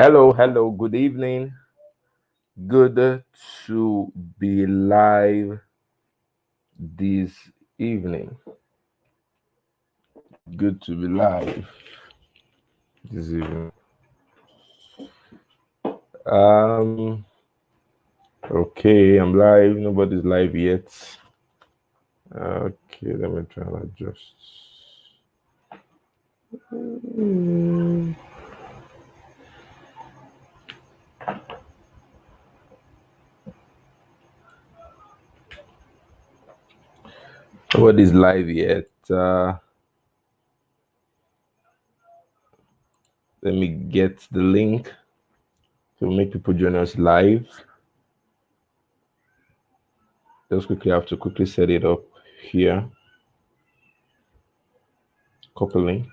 Hello, good evening. Good to be live this evening. Good to be live this evening. Um, okay, I'm live. Nobody's live yet. Okay, let me try and adjust. Nobody's live yet. Let me get the link to make people join us live. Just quickly have to quickly set it up here. Copy link.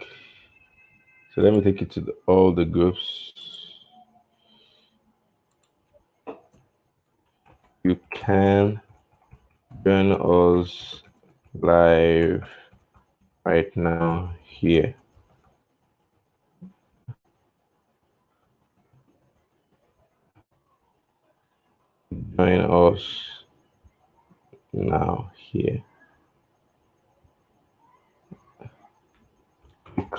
So let me take you to all the groups. You can join us live right now here. Join us now here. Click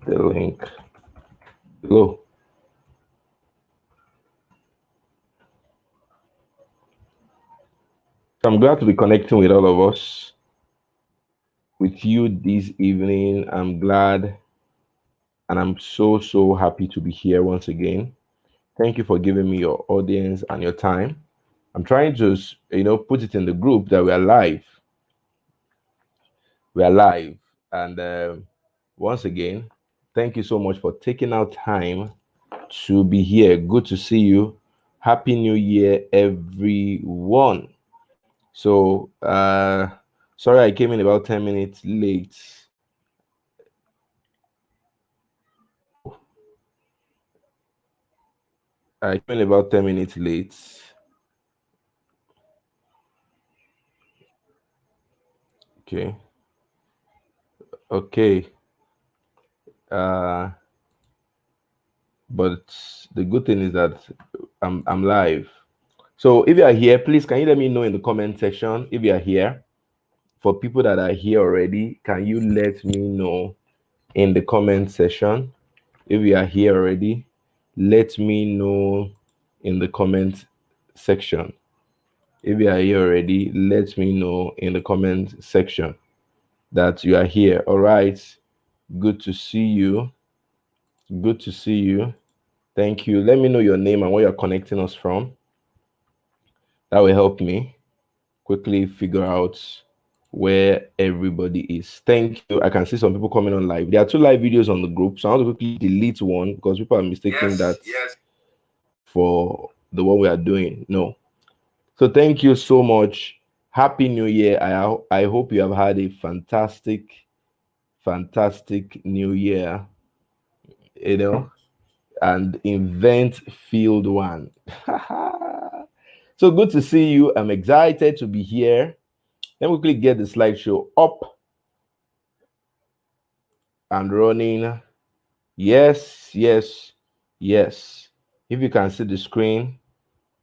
the link below. So I'm glad to be connecting with all of us, with you this evening. I'm glad and I'm so happy to be here once again. Thank you for giving me your audience and your time. I'm trying to, put it in the group that we are live. We are live. And once again, thank you so much for taking out time to be here. Good to see you. Happy New Year, everyone. So, sorry I came in about 10 minutes late. I came in about 10 minutes late. Okay. Okay. But the good thing is that I'm live. So if you are here, please can you let me know in the comment section if you are here? For people that are here already, can you let me know in the comment section if you are here already? Let me know in the comment section. If you are here already, let me know in the comment section that you are here. All right. Good to see you. Good to see you. Thank you. Let me know your name and where you're connecting us from. That will help me quickly figure out where everybody is. Thank you. I can see some people coming on live. There are 2 live videos on the group, so I want to quickly delete one because people are mistaking that for the one we are doing. No. So thank you so much. Happy New Year. I hope you have had a fantastic New Year. And event-filled one. So good to see you. I'm excited to be here. Let me quickly get the slideshow up and running. Yes. If you can see the screen,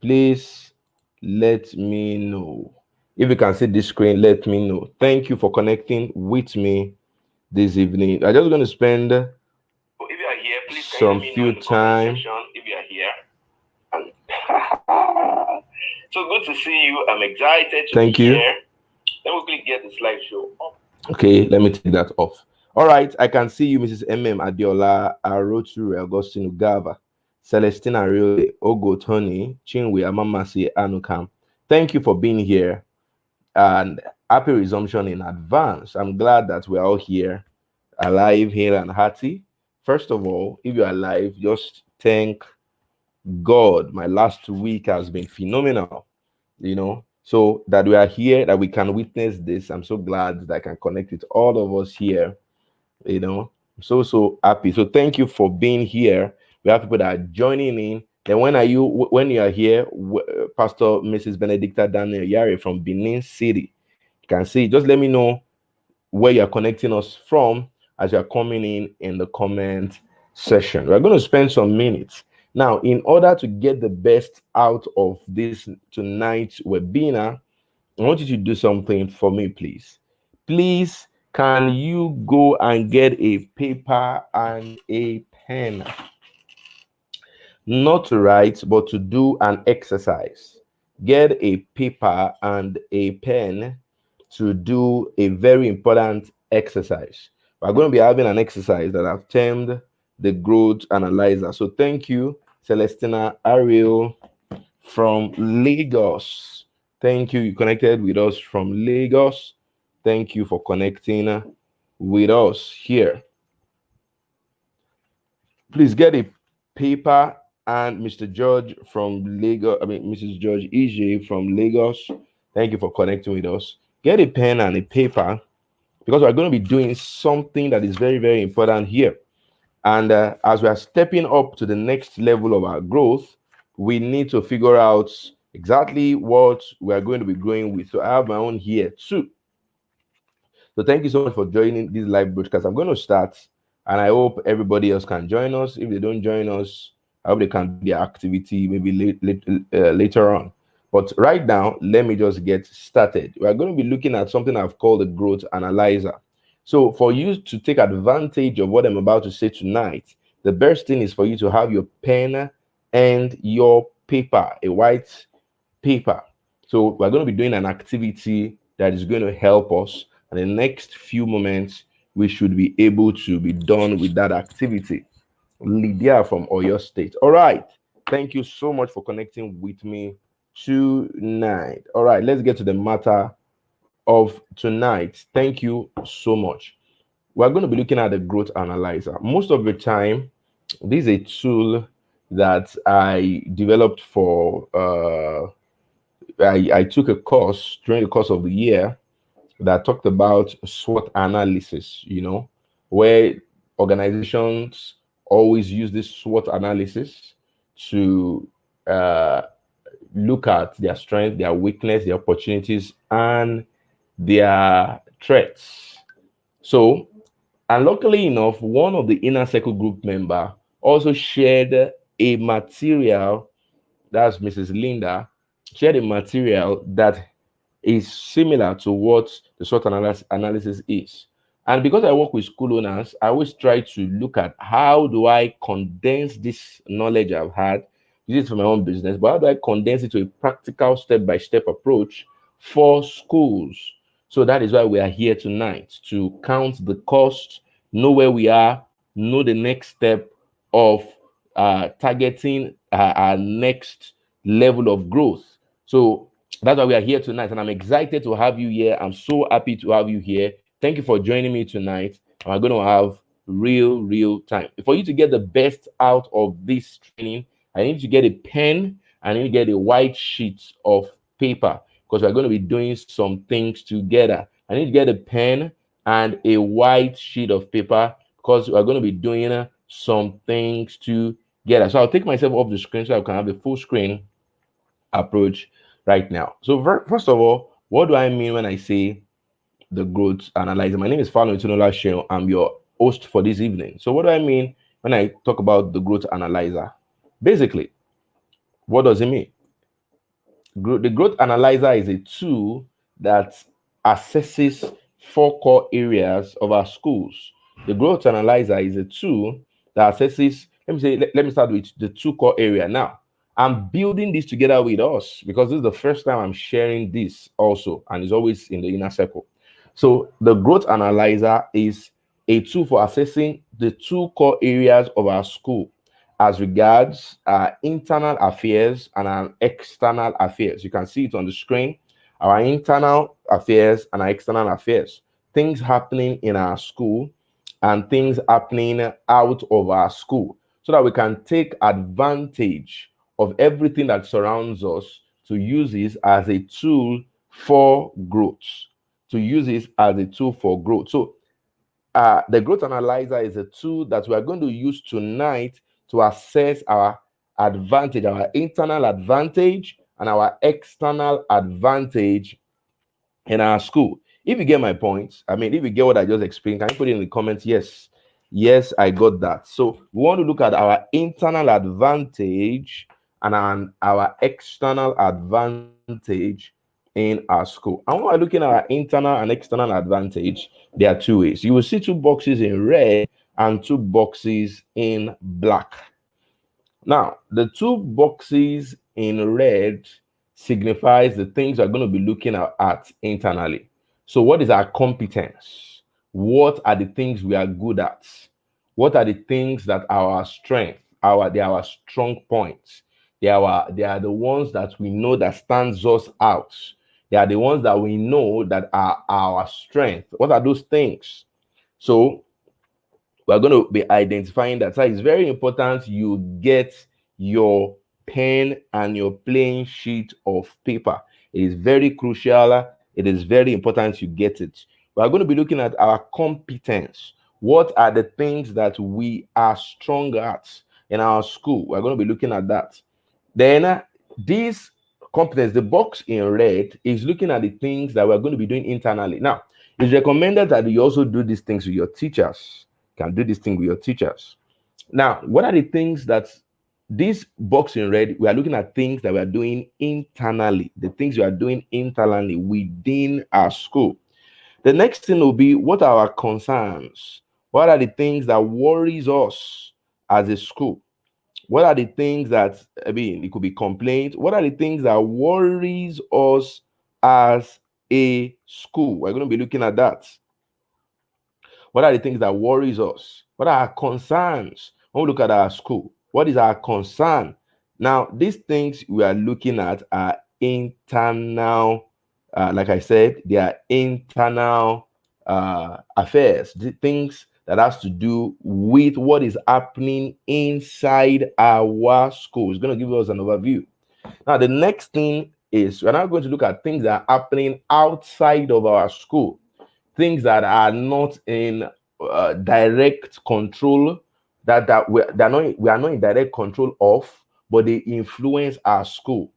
please let me know. If you can see the screen, let me know. Thank you for connecting with me this evening. I'm just going to spend some few time. If you are here. So good to see you. I'm excited to be here. Let me quickly get the slideshow up. Okay, let me take that off. All right, I can see you, Mrs. MM Adiola, Arotu, Augustine Ugava, Celestina Ariole, Ogo Tony, Chinwe Amamasi Anukam. Thank you for being here and happy resumption in advance. I'm glad that we're all here, alive, here, and hearty. First of all, if you're alive, just thank God. My last week has been phenomenal, so that we are here, that we can witness this. I'm so glad that I can connect with all of us here. I'm so happy. So thank you for being here. We have people that are joining in. Then when you are here, Pastor Mrs. Benedicta Daniel Yari from Benin City. You can see, just let me know where you're connecting us from as you're coming in the comment section. We're going to spend some minutes. Now, in order to get the best out of this tonight's webinar, I want you to do something for me, please. Please, can you go and get a paper and a pen? Not to write, but to do an exercise. Get a paper and a pen to do a very important exercise. We're going to be having an exercise that I've termed the growth analyzer. So thank you, Celestina Ariel from Lagos. Thank you. You connected with us from Lagos. Thank you for connecting with us here. Please get a paper, and Mr. George from Lagos, Mrs. George EJ from Lagos. Thank you for connecting with us. Get a pen and a paper, because we're going to be doing something that is very, very important here. And as we are stepping up to the next level of our growth, we need to figure out exactly what we are going to be growing with. So I have my own here too. So thank you so much for joining this live broadcast. I'm going to start, and I hope everybody else can join us. If they don't join us, I hope they can do their activity maybe later on. But right now, let me just get started. We are going to be looking at something I've called the growth analyzer. So for you to take advantage of what I'm about to say tonight, the best thing is for you to have your pen and your paper, a white paper. So we're going to be doing an activity that is going to help us. And in the next few moments, we should be able to be done with that activity. Lydia from Oyo State. All right. Thank you so much for connecting with me tonight. All right, let's get to the matter of tonight. Thank you so much. We're going to be looking at the growth analyzer. Most of the time, this is a tool that I developed for, I took a course during the course of the year that talked about SWOT analysis, where organizations always use this SWOT analysis to look at their strength, their weakness, their opportunities, and their threats. So, and luckily enough, one of the inner circle group member also shared a material, that's Mrs. Linda, shared a material that is similar to what the SWOT analysis is. And because I work with school owners, I always try to look at how do I condense this knowledge I've had, use it for my own business, but how do I condense it to a practical step-by-step approach for schools? So that is why we are here tonight, to count the cost, know where we are, know the next step of targeting our next level of growth. So that's why we are here tonight, and I'm excited to have you here. I'm so happy to have you here. Thank you for joining me tonight. We're going to have real time. For you to get the best out of this training, I need to get a pen. I need to get a white sheet of paper, because we're going to be doing some things together. I need to get a pen and a white sheet of paper, because we're going to be doing some things together. So I'll take myself off the screen so I can have a full screen approach right now. So first of all, what do I mean when I say the growth analyzer? My name is Fano Itunola Sheon. I'm your host for this evening. So what do I mean when I talk about the growth analyzer? Basically, what does it mean? The growth analyzer is a tool that assesses 4 core areas of our schools. The growth analyzer is a tool that assesses, let me start with the 2 core area. Now, I'm building this together with us because this is the first time I'm sharing this also, and it's always in the inner circle. So the growth analyzer is a tool for assessing the 2 core areas of our school as regards our internal affairs and our external affairs. You can see it on the screen. Our internal affairs and our external affairs. Things happening in our school and things happening out of our school, so that we can take advantage of everything that surrounds us to use this as a tool for growth. To use this as a tool for growth. So the growth analyzer is a tool that we are going to use tonight to assess our advantage, our internal advantage and our external advantage in our school. If you get my point, if you get what I just explained, can you put it in the comments? Yes. Yes, I got that. So we want to look at our internal advantage and our external advantage in our school. And when we're looking at our internal and external advantage, there are two ways. You will see two boxes in red and two boxes in black. Now, the two boxes in red signifies the things we're going to be looking at internally. So, what is our competence? What are the things we are good at? What are the things that are our strength? They are our strong points. They are the ones that we know that stands us out. They are the ones that we know that are our strength. What are those things? So we're going to be identifying that. So it's very important you get your pen and your plain sheet of paper. It is very crucial. It is very important you get it. We're going to be looking at our competence. What are the things that we are strong at in our school? We're going to be looking at that. Then this competence, the box in red, is looking at the things that we're going to be doing internally. Now, it's recommended that you also do these things with your teachers. You can do this thing with your teachers. Now, what are the things that this box in red, we are looking at things that we are doing internally, the things we are doing internally within our school. The next thing will be, what are our concerns? What are the things that worries us as a school? What are the things that, I mean, it could be complaints. What are the things that worries us as a school? We're going to be looking at that. What are the things that worries us? What are our concerns? When we look at our school, what is our concern? Now, these things we are looking at are internal, like I said, they are internal affairs, the things that has to do with what is happening inside our school. It's going to give us an overview. Now, the next thing is we're now going to look at things that are happening outside of our school, things that are not in direct control, that we are not in direct control of, but they influence our school.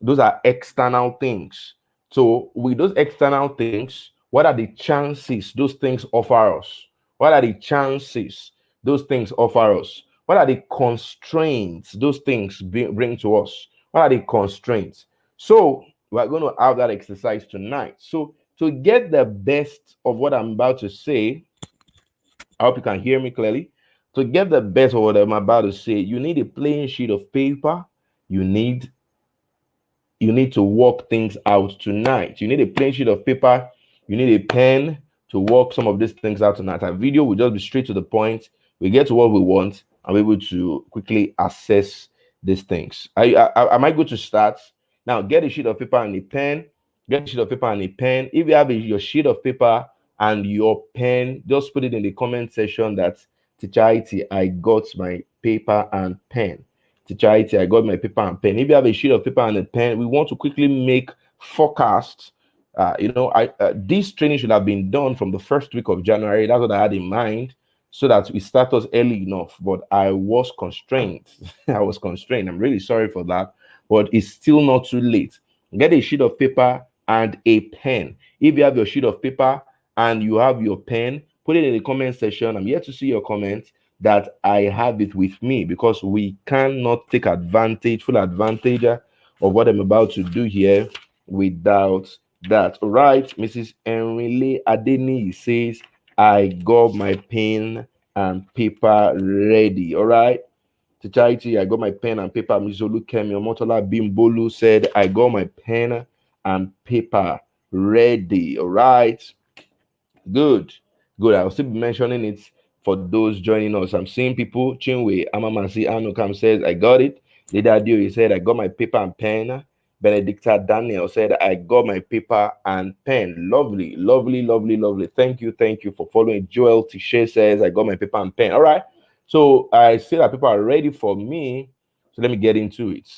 Those are external things. So with those external things, what are the chances those things offer us? What are the chances those things offer us? What are the constraints those things bring to us? What are the constraints? So we're going to have that exercise tonight. So to get the best of what I'm about to say, I hope you can hear me clearly. To get the best of what I'm about to say, you need a plain sheet of paper. You need to work things out tonight. You need a plain sheet of paper. You need a pen to work some of these things out tonight. Our video will just be straight to the point. We get to what we want and be able to quickly assess these things. Am I good to start? Now, get a sheet of paper and a pen. Get a sheet of paper and a pen. If you have your sheet of paper and your pen, just put it in the comment section that Teacher IT, I got my paper and pen. Teacher IT, I got my paper and pen. If you have a sheet of paper and a pen, we want to quickly make forecasts. This training should have been done from the first week of January. That's what I had in mind, so that we start us early enough. But I was constrained. I was constrained. I'm really sorry for that, but it's still not too late. Get a sheet of paper and a pen. If you have your sheet of paper and you have your pen, put it in the comment section. I'm here to see your comments that I have it with me, because we cannot take full advantage of what I'm about to do here without that. All right, Mrs. Enrile Adeni says, I got my pen and paper ready. All right. Teacher, I got my pen and paper. Mizolu Kemi Omotola Bimbolu said, I got my pen and paper ready. All right. Good. I'll still be mentioning it for those joining us. I'm seeing people. Chinwe Amamasi Anukam says, I got it. Lidadio, he said, I got my paper and pen. Benedicta Daniel said, I got my paper and pen. Lovely. Thank you for following. Joel Tishe says, I got my paper and pen. All right. So I see that people are ready for me. So let me get into it.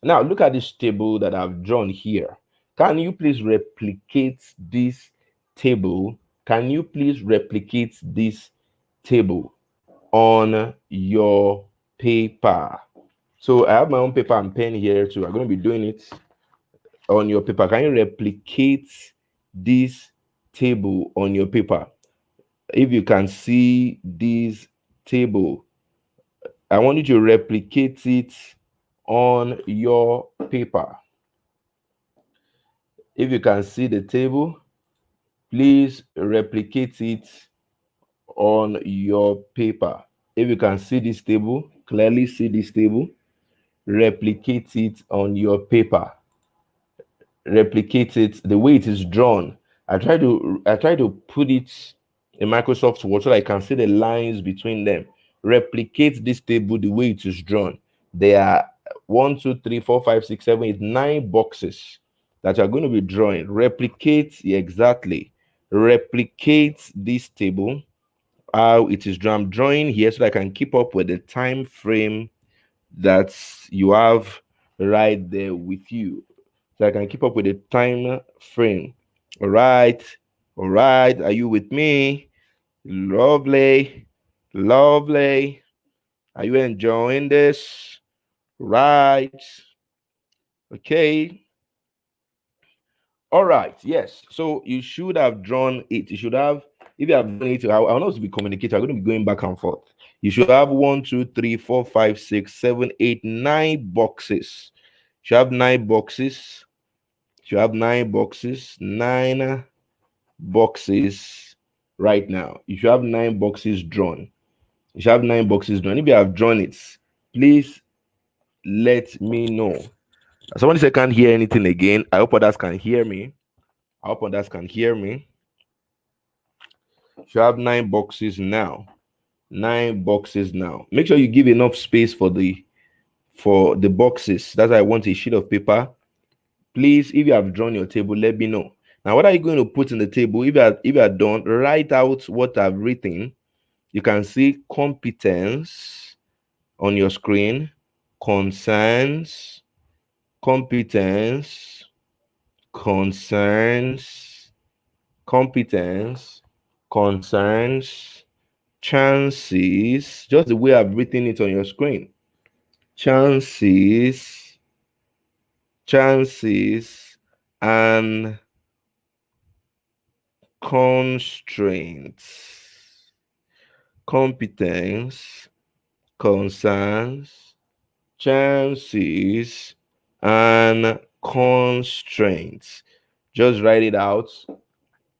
Now, look at this table that I've drawn here. Can you please replicate this table? Can you please replicate this table on your paper? So I have my own paper and pen here too. I'm going to be doing it on your paper. Can you replicate this table on your paper? if you can see this table, I want you to replicate it on your paper. If you can see the table, please replicate it on your paper. If you can see this table, clearly see this table, replicate it on your paper. Replicate it the way it is drawn. I try to put it in Microsoft Word so that I can see the lines between them. Replicate this table the way it is drawn. There are 1, 2, 3, 4, 5, 6, 7, 8, 9 boxes that you are going to be drawing. Replicate exactly. Replicate this table how it is drawn. I'm drawing here so that I can keep up with the time frame that you have right there with you, so I can keep up with the time frame. All right, are you with me? Lovely, lovely. Are you enjoying this? Right. Okay. All right. Yes. So you should have drawn it. You should have, if you have drawn it, I will not be communicating. I'm going to be going back and forth. You should have 1, 2, 3, 4, 5, 6, 7, 8, 9 boxes. You should have 9 boxes. You should have 9 boxes. 9 boxes right now. You should have 9 boxes drawn. You should have 9 boxes drawn. If you have drawn it, please let me know. Somebody said can't hear anything again. I hope others can hear me. I hope others can hear me. You have 9 boxes now. 9 boxes now. Make sure you give enough space for the boxes. That's why I want a sheet of paper. Please, if you have drawn your table, let me know. Now, what are you going to put in the table? If you are done, write out what I've written. You can see competence on your screen, concerns, competence, concerns, competence, concerns, chances, just the way I've written it on your screen. Chances, and constraints. Competence, concerns, chances, and constraints. Just write it out.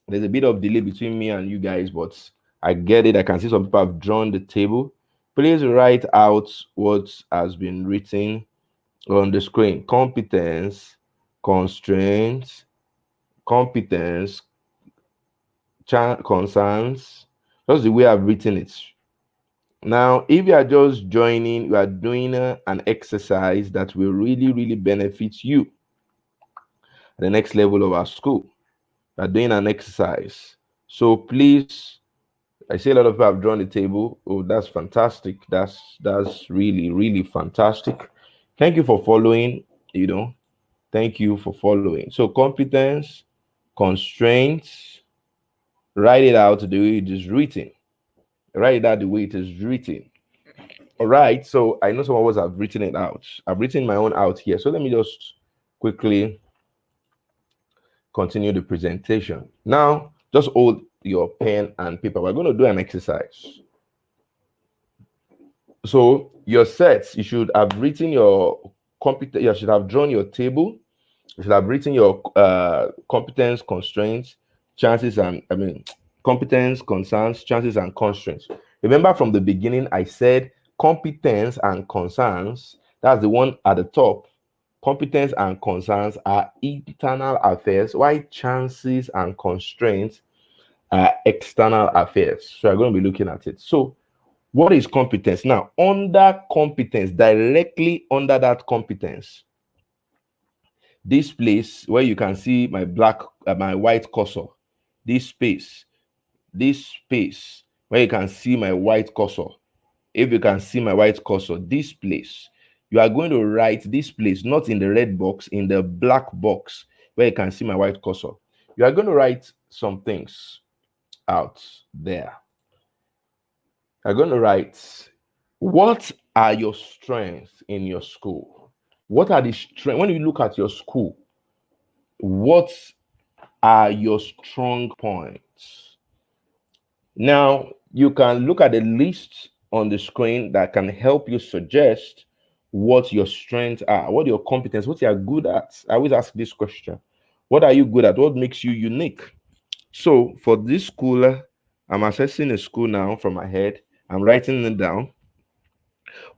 There's a bit of delay between me and you guys, but I get it. I can see some people have drawn the table. Please write out what has been written on the screen. Competence, constraints, competence, concerns. That's the way I've written it. Now, if you are just joining, you are doing an exercise that will really, really benefit you at the next level of our school. You are doing an exercise. So please, I see a lot of people have drawn the table. Oh, that's fantastic. That's really, really fantastic. Thank you for following, Thank you for following. So competence, constraints, write it out the way it is written. Write it out the way it is written. All right. So I know some of us have written it out. I've written my own out here. So let me just quickly continue the presentation. Now, just hold your pen and paper. We're going to do an exercise. So your sets, you should have written your competence. You should have drawn your table. You should have written your competence, constraints, chances, and competence, concerns, chances, and constraints. Remember from the beginning, I said competence and concerns. That's the one at the top. Competence and concerns are internal affairs, while chances and constraints are external affairs. So I'm going to be looking at it. So what is competence? Now, under competence, directly under that competence, this place where you can see my my white cursor, this space where you can see my white cursor. If you can see my white cursor, this place, you are going to write this place, not in the red box, in the black box where you can see my white cursor. You are going to write some things out there. You're going to write, what are your strengths in your school? What are the strengths? When you look at your school, what are your strong points? Now, you can look at the list on the screen that can help you suggest what your strengths are, what your competence, what you are good at. I always ask this question. What are you good at? What makes you unique? So for this school, I'm assessing a school now from my head. I'm writing it down.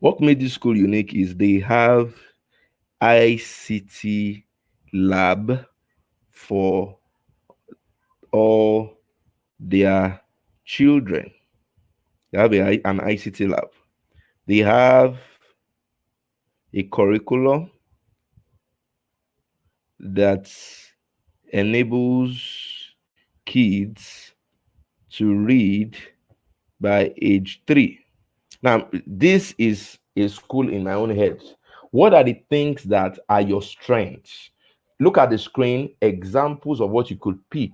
What made this school unique is they have ICT lab for all their children. They have an ICT lab. They have a curriculum that enables kids to read by age 3. Now, this is a school in my own head. What are the things that are your strengths? Look at the screen. Examples of what you could pick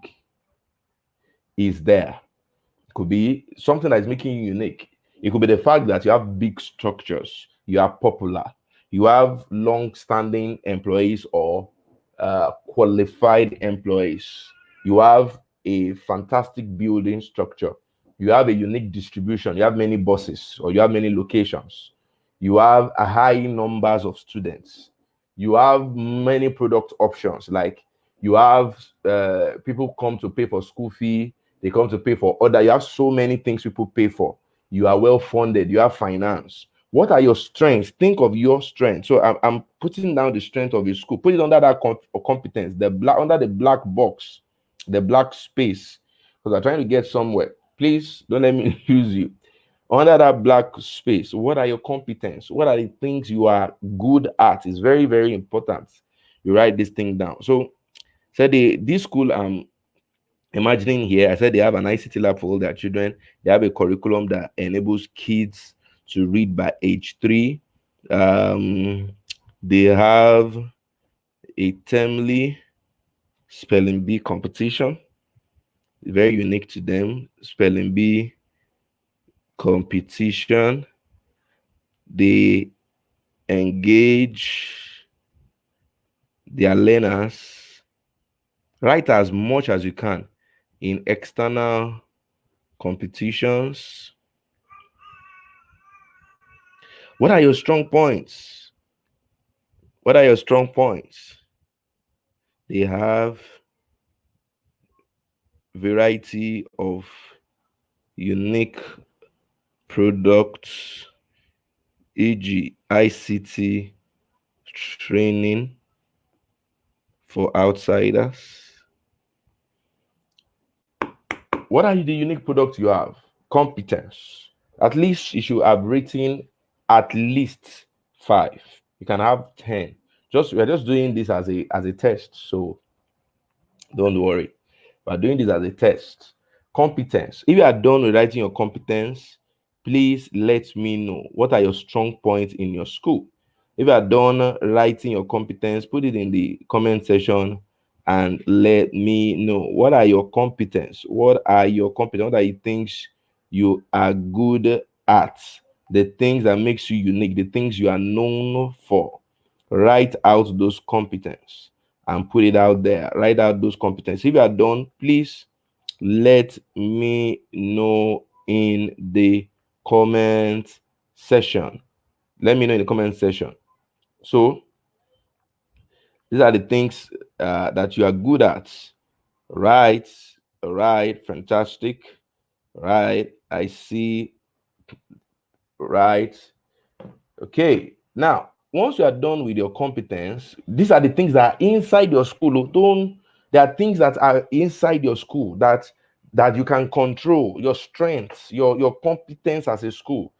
is there. It could be something that is making you unique. It could be the fact that you have big structures, you are popular, you have long-standing employees or qualified employees, you have a fantastic building structure, you have a unique distribution, you have many buses or you have many locations, you have a high numbers of students, you have many product options, like you have people come to pay for school fee, they come to pay for other. You have so many things people pay for. You are well funded. You have finance. What are your strengths? Think of your strength. So I'm putting down the strength of your school. Put it under that competence. The black under the black box, the black space. Because I'm trying to get somewhere. Please don't let me use you. Under that black space, what are your competence? What are the things you are good at? It's very, very important. You write this thing down. So, this school imagining here, I said they have an ICT lab for all their children. They have a curriculum that enables kids to read by age 3. They have a termly spelling bee competition, very unique to them. Spelling bee competition. They engage their learners. Write as much as you can in external competitions. What are your strong points? What are your strong points? They have variety of unique products, e.g. ICT training for outsiders. What are the unique products you have? Competence. At least you should have written at least 5. You can have 10. We're just doing this as a test, so don't worry. We're doing this as a test. Competence. If you are done with writing your competence, please let me know. What are your strong points in your school? If you are done writing your competence, put it in the comment section and let me know. What are your competence? What are your competence? What are the things you are good at? The things that makes you unique, the things you are known for. Write out those competence and put it out there. Write out those competencies. If you are done, please let me know in the comment section. Let me know in the comment section. So these are the things that you are good at. Right, right, fantastic. Right, I see. Right, okay. Now, once you are done with your competence, these are the things that are inside your school. There are things that are inside your school that you can control, your strengths, your competence as a school.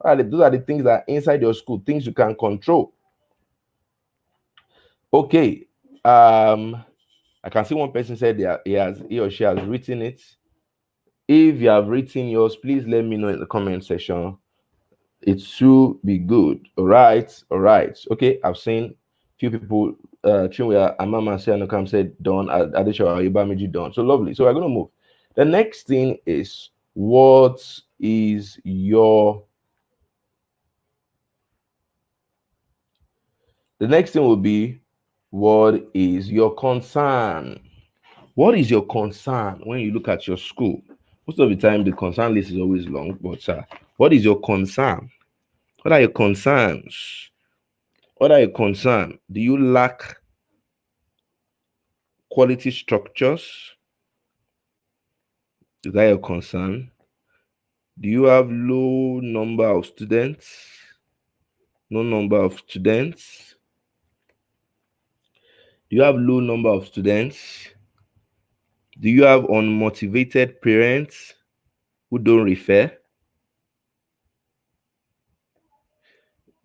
Those are the things that are inside your school, things you can control. Okay. I can see one person said he or she has written it. If you have written yours, please let me know in the comment section. It should be good. All right. Okay, I've seen few people. Chinwe Amama Sianokam said done. Adeshawa Ibamiji done. So lovely. So we're going to move. The next thing is, what is your? The next thing will be, what is your concern? What is your concern when you look at your school? Most of the time, the concern list is always long, but what is your concern? What are your concerns? What are your concerns? Do you lack quality structures? Is that your concern? Do you have low number of students? No number of students? Do you have low number of students? Do you have unmotivated parents who don't refer?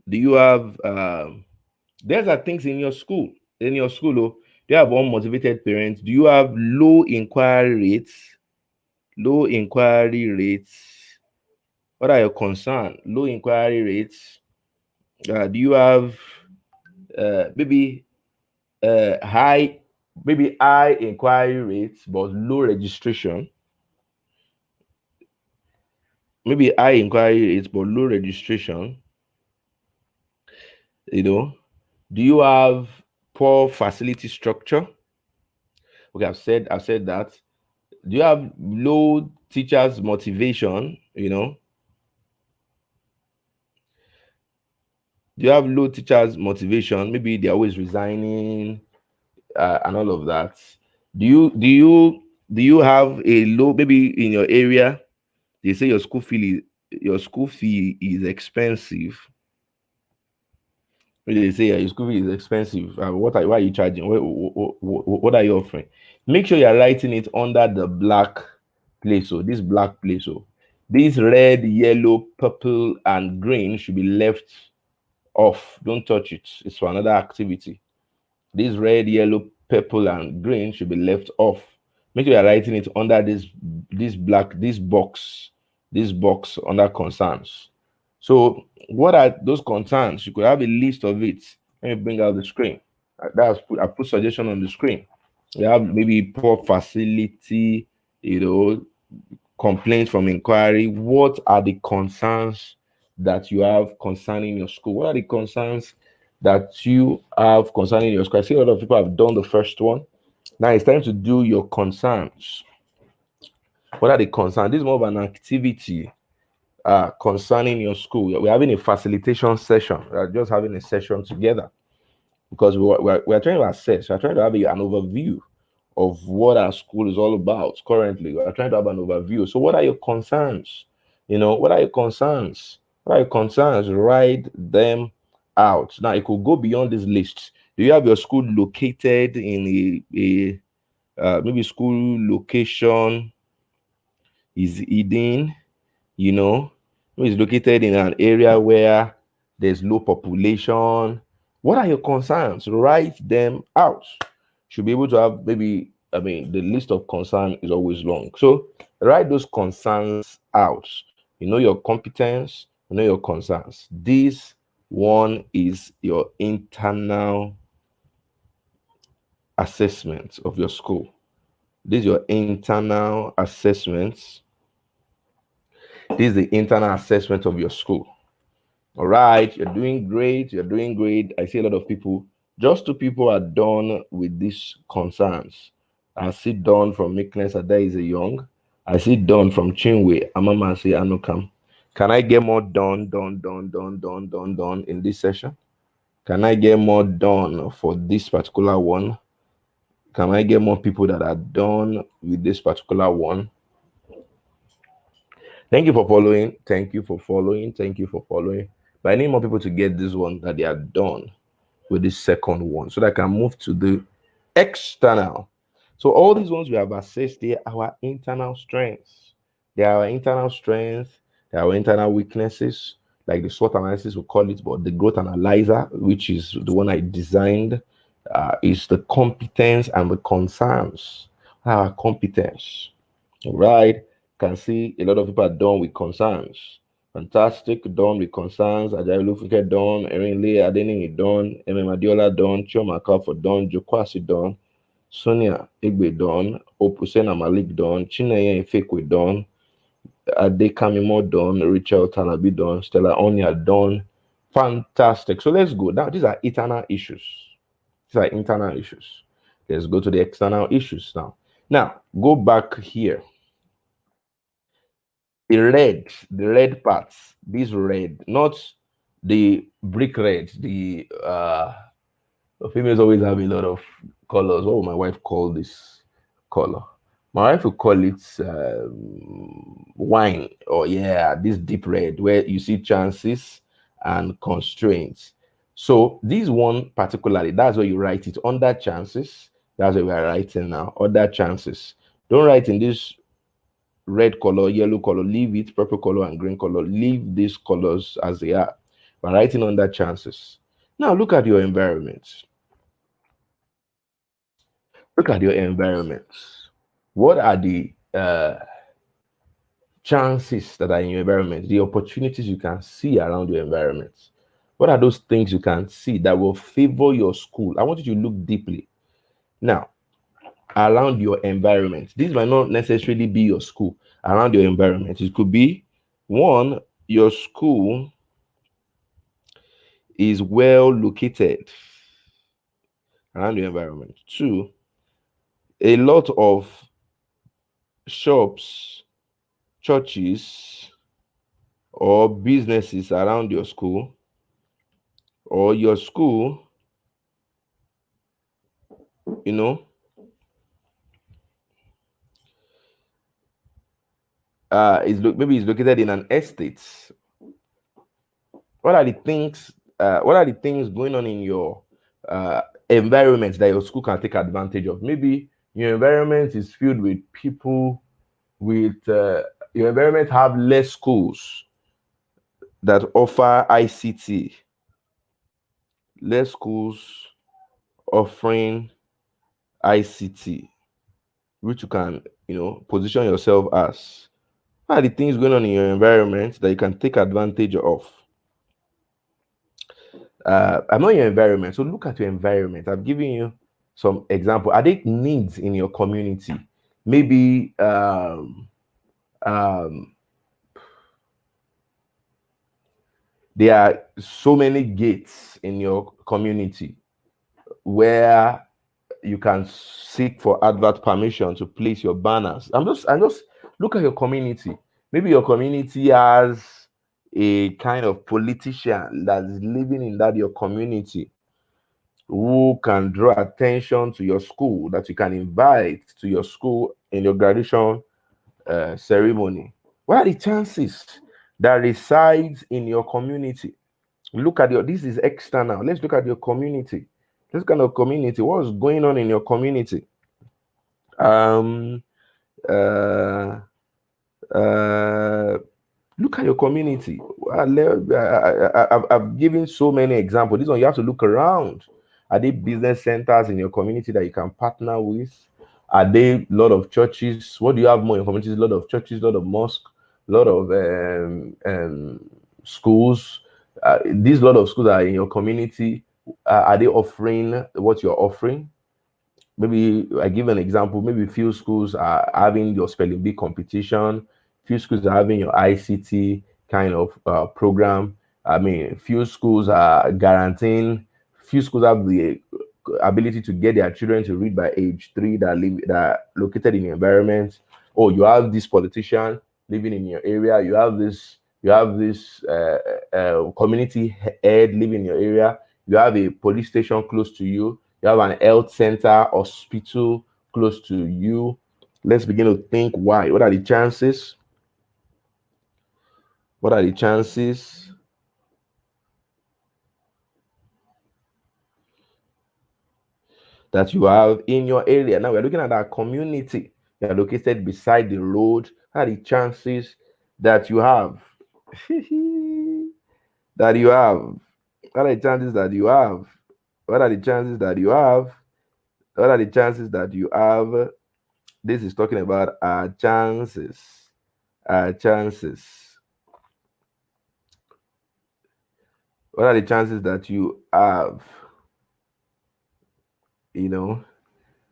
Do you have there's are things in your school? Oh, do you have unmotivated parents? Do you have low inquiry rates? Low inquiry rates. What are your concerns? Low inquiry rates. Do you have maybe high inquiry rates but low registration? Maybe high inquiry rates but low registration. Do you have poor facility structure? Okay, I've said that. Do you have low teachers motivation? Do you have low teachers motivation? Maybe they're always resigning and all of that. Do you have a low, maybe in your area they say your school fee is expensive? Maybe they say your school fee is expensive. Why are you charging? What are you offering? Make sure you're writing it under the black place. So this black place. So this red, yellow, purple, and green should be left off. Don't touch it. It's for another activity. This red, yellow, purple, and green should be left off. Make sure you're writing it under this box under concerns. So what are those concerns? You could have a list of it. Let me bring out the screen. I put suggestion on the screen. You have maybe poor facility, complaints from inquiry. What are the concerns that you have concerning your school? What are the concerns that you have concerning your school? I see a lot of people have done the first one. Now it's time to do your concerns. What are the concerns? This is more of an activity concerning your school. We're having a facilitation session. We're just having a session together because we're trying to assess. We're trying to have an overview of what our school is all about currently. We're trying to have an overview. So what are your concerns? What are your concerns? What are your concerns? Write them out. Now, it could go beyond this list. Do you have your school located in a maybe school location is hidden? It's located in an area where there's low population. What are your concerns? Write them out. Should be able to have the list of concerns is always long. So write those concerns out. You know your competence, you know your concerns. This one is your internal assessment of your school. This is your internal assessments. This is the internal assessment of your school. All right, you're doing great. You're doing great. I see a lot of people. Just 2 people are done with these concerns. I see Dawn from Meekness Adaize Young. I see Dawn from Chinwe Amamasi Anukam. Can I get more done in this session? Can I get more done for this particular one? Can I get more people that are done with this particular one? Thank you for following. Thank you for following. Thank you for following. But I need more people to get this one that they are done with this second one so that I can move to the external. So all these ones we have assessed, they are our internal strengths. They are our internal strengths. They are our internal weaknesses, like the SWOT analysis we call it, but the growth analyzer, which is the one I designed, is the competence and the concerns. Our competence. All right. Can see a lot of people are done with concerns. Fantastic, done with concerns. Ajayi Olufunke done. Erinle Adeniyi done. Adiola done. Chioma Akafor done. Jokwasi done. Sonia Igbe done. Opusena Malik done. Chineye Ifekwe done. Adekamimo done. Rachel Talabi done. Stella Onya done. Fantastic. So let's go. Now, these are internal issues. These are internal issues. Let's go to the external issues now. Now, go back here. the red parts, this red, not the brick red. The females always have a lot of colors. What would my wife call this color? My wife would call it wine, or yeah, this deep red, where you see chances and constraints. So this one particularly, that's where you write it under chances. That's where we are writing now. Other chances. Don't write in this red color, yellow color. Leave it, purple color and green color. Leave these colors as they are. We're writing under chances. Now look at your environment. Look at your environment. What are the chances that are in your environment, the opportunities you can see around your environment? What are those things you can see that will favor your school? I want you to look deeply. Now, around your environment, this might not necessarily be your school. Around your environment, it could be one, your school is well located around your environment. Two, a lot of shops, churches, or businesses around your school, or your school, you know, maybe it's located in an estate. What are the things? What are the things going on in your environment that your school can take advantage of? Maybe your environment is filled with people with your environment have less schools that offer ICT, less schools offering ICT, which you can, position yourself as. What are the things going on in your environment that you can take advantage of? I'm not your environment, so look at your environment. I've given you some example. Are there needs in your community? Maybe there are so many gates in your community where you can seek for advert permission to place your banners. I'm just look at your community. Maybe your community has a kind of politician that's living in that your community who can draw attention to your school, that you can invite to your school in your graduation ceremony. What are the chances that resides in your community? Look at this is external. Let's look at your community. This kind of community. What's going on in your community? Look at your community. I've given so many examples. This one you have to look around. Are there business centers in your community that you can partner with? Are there a lot of churches? What do you have more in your community? A lot of churches, a lot of mosques, a lot of schools. These lot of schools are in your community. Are they offering what you're offering? Maybe I give an example. Maybe few schools are having your spelling bee competition. Few schools are having your ICT kind of program. I mean, few schools are guaranteeing. Few schools have the ability to get their children to read by age 3 that are located in the environment. Oh, you have this politician living in your area. You have this community head living in your area. You have a police station close to you. You have an health center, hospital close to you. Let's begin to think why. What are the chances? What are the chances that you have in your area? Now we're looking at our community. You are located beside the road. What are the chances that you have? That you have? What are the chances that you have? What are the chances that you have? What are the chances that you have? This is talking about our chances. Our chances. What are the chances that you have?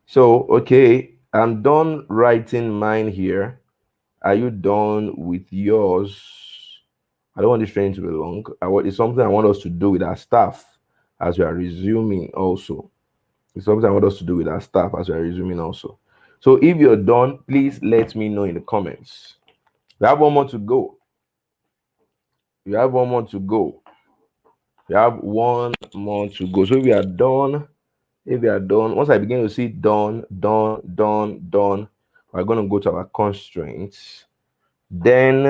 So okay, I'm done writing mine here. Are you done with yours? I don't want this training to be long. It's something I want us to do with our staff as we are resuming also. It's something I want us to do with our staff as we are resuming also. So if you're done, please let me know in the comments. We have one more to go. We have one more to go. We have one more to go. So we are done. If we are done, once I begin to see done, done, done, done, we're going to go to our constraints. Then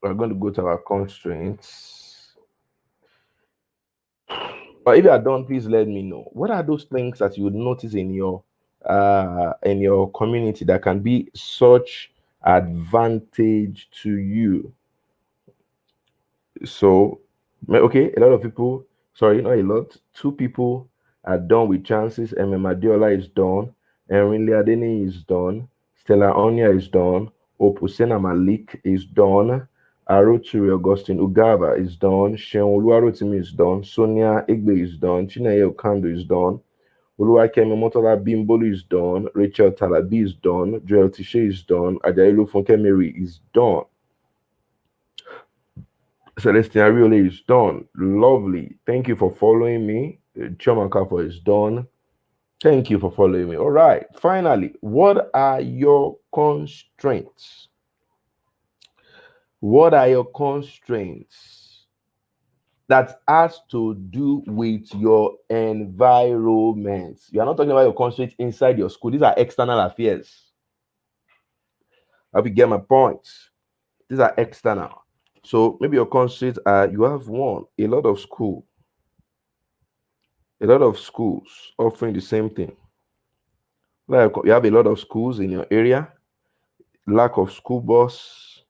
we're going to go to our constraints. But if you are done, please let me know. What are those things that you would notice in your community that can be such advantage to you? So, okay, a lot of people, sorry, not a lot, 2 people are done with chances. Madiola is done. Enrinle Adeni is done. Stella Onya is done. Opusena Malik is done. Aroturi Augustine Ugava is done. Sheon Oluwarotimi is done. Sonia Igbe is done. Chineye Okando is done. Oluwakemi Motola Bimbolu is done. Rachel Talabi is done. Joel Tishe is done. Ajayi Funkemiri is done. Celestia Riole is done. Lovely. Thank you for following me. Choma Kapo is done. Thank you for following me. All right. Finally, what are your constraints? What are your constraints? That has to do with your environment. You are not talking about your constraints inside your school. These are external affairs. I hope you get my points. These are external. So maybe your constraints are you have a lot of schools offering the same thing. Like you have a lot of schools in your area, lack of school bus.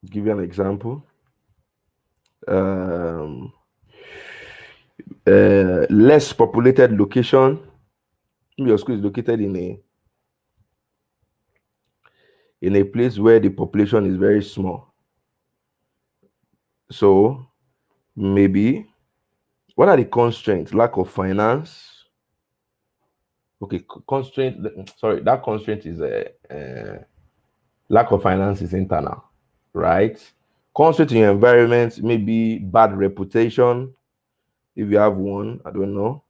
Give you an example. Less populated location. Maybe your school is located in a place where the population is very small. So maybe what are the constraints? Lack of finance. Okay, sorry, that constraint is lack of finance is internal, right? Constraint in your environment, maybe bad reputation. If you have one, I don't know.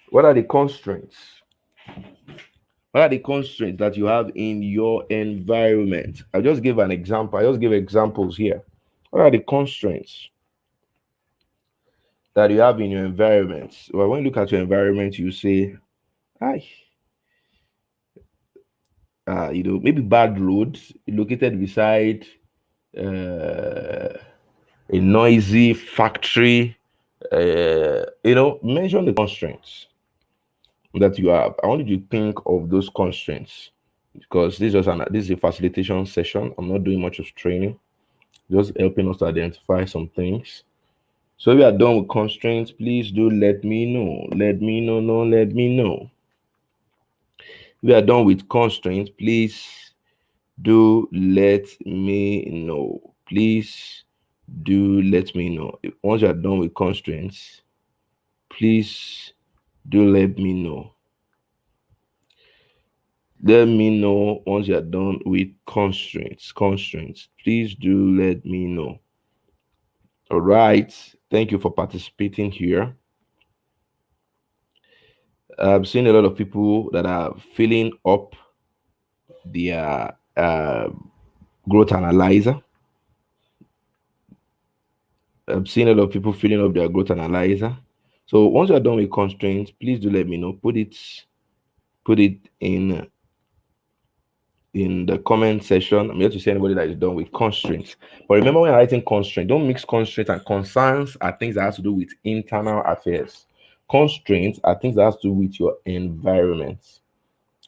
What are the constraints? What are the constraints that you have in your environment? I just give an example. I just give examples here. What are the constraints that you have in your environment? Well, when you look at your environment, you say, maybe bad roads located beside a noisy factory. Mention the constraints that you have. I want you to think of those constraints because this is a facilitation session. I'm not doing much of training, just helping us to identify some things. So if you are done with constraints, please do let me know. Let me know. If you are done with constraints, please do let me know. Please do let me know. Once you are done with constraints, please do let me know. Let me know once you are done with constraints. Please do let me know. All right. Thank you for participating here. I've seen a lot of people that are filling up their growth analyzer. I've seen a lot of people filling up their growth analyzer. So once you're done with constraints, please do let me know. Put it in the comment section. I'm here to see anybody that is done with constraints. But remember, when you're writing constraints, don't mix constraints and concerns are things that have to do with internal affairs. Constraints are things that have to do with your environment.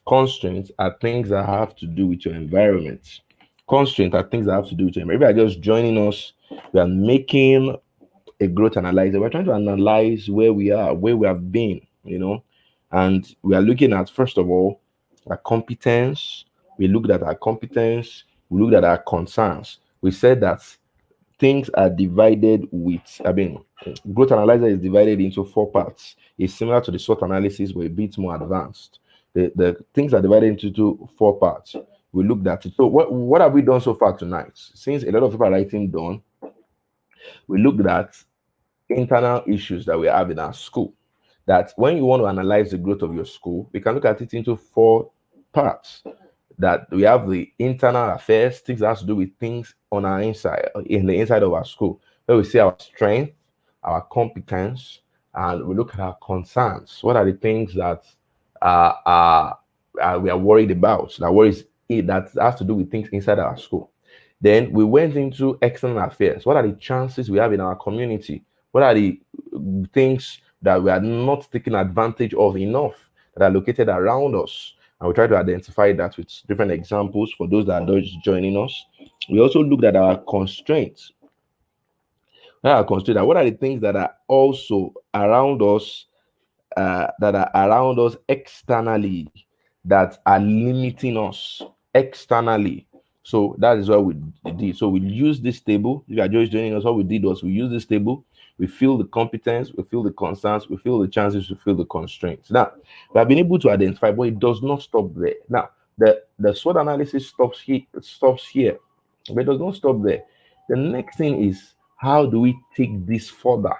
Constraints are things that have to do with your environment. Constraints are things that have to do with your environment. If you are just joining us, we are making a growth analyzer. We're trying to analyze where we are, where we have been, and we are looking at, first of all, our competence. We looked at our competence. We looked at our concerns. We said that things are divided growth analyzer is divided into 4 parts. It's similar to the SWOT analysis, but a bit more advanced. The things are divided into 4 parts. We looked at it. So what have we done so far tonight? Since a lot of people are writing down, we looked at internal issues that we have in our school. That when you want to analyze the growth of your school, we can look at it into 4 parts. That we have the internal affairs, things that has to do with things on our inside, in the inside of our school. Where we see our strength, our competence, and we look at our concerns. What are the things that we are worried about? That has to do with things inside our school. Then we went into external affairs. What are the chances we have in our community? What are the things that we are not taking advantage of enough that are located around us? And we try to identify that with different examples for those that are just joining us. We also looked at our constraints. What are the things that are also around us, externally, that are limiting us externally? So that is what we did. So we use this table. If you are just joining us, what we did was we use this table. We feel the competence, we feel the concerns, we feel the chances, we feel the constraints. Now, we have been able to identify, but it does not stop there. Now, the SWOT analysis stops here, but it does not stop there. The next thing is, how do we take this further?